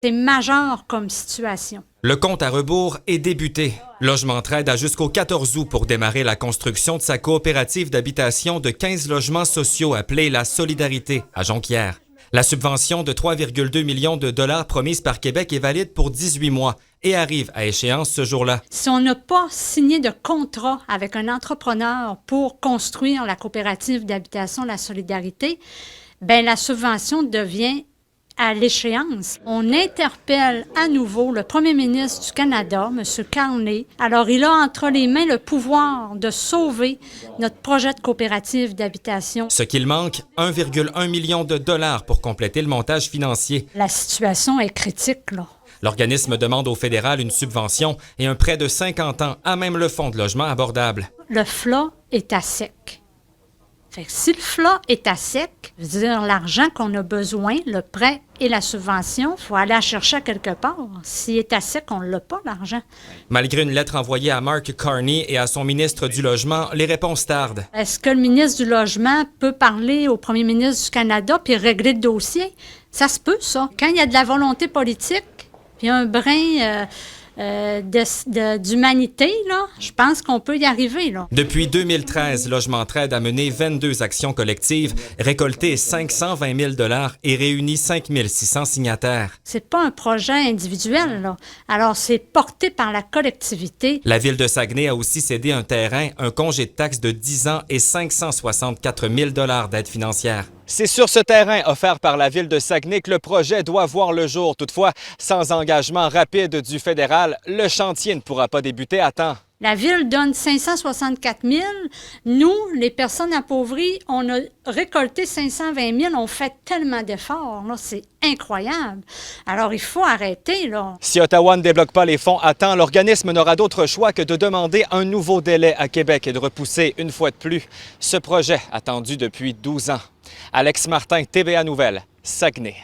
C'est majeur comme situation. Le compte à rebours est débuté. Logement Trade a jusqu'au 14 août pour démarrer la construction de sa coopérative d'habitation de 15 logements sociaux appelée La Solidarité à Jonquière. La subvention de 3,2 millions de dollars promise par Québec est valide pour 18 mois et arrive à échéance ce jour-là. Si on n'a pas signé de contrat avec un entrepreneur pour construire la coopérative d'habitation La Solidarité, bien la subvention devient à l'échéance. On interpelle à nouveau le premier ministre du Canada, M. Carney. Alors, il a entre les mains le pouvoir de sauver notre projet de coopérative d'habitation. Ce qu'il manque, 1,1 million de dollars pour compléter le montage financier. La situation est critique, là. L'organisme demande au fédéral une subvention et un prêt de 50 ans à même le fonds de logement abordable. Le FLA est à sec. Fait que si le FLA est à sec, ça veut dire l'argent qu'on a besoin, le prêt et la subvention, il faut aller la chercher à quelque part. S'il est à sec, on ne l'a pas, l'argent. Malgré une lettre envoyée à Mark Carney et à son ministre du Logement, les réponses tardent. Est-ce que le ministre du Logement peut parler au premier ministre du Canada puis régler le dossier? Ça se peut, ça. Quand il y a de la volonté politique, puis un brin d'humanité, là, je pense qu'on peut y arriver, là. Depuis 2013, Logement Trade a mené 22 actions collectives, récolté 520 000 dollars et réuni 5 600 signataires. C'est pas un projet individuel, là. Alors, c'est porté par la collectivité. La ville de Saguenay a aussi cédé un terrain, un congé de taxes de 10 ans et 564 000 dollars d'aide financière. C'est sur ce terrain offert par la ville de Saguenay que le projet doit voir le jour. Toutefois, sans engagement rapide du fédéral, le chantier ne pourra pas débuter à temps. La ville donne 564 000. Nous, les personnes appauvries, on a récolté 520 000. On fait tellement d'efforts, là, c'est incroyable. Alors, il faut arrêter, là. Si Ottawa ne débloque pas les fonds à temps, l'organisme n'aura d'autre choix que de demander un nouveau délai à Québec et de repousser une fois de plus ce projet attendu depuis 12 ans. Alex Martin, TVA Nouvelles, Saguenay.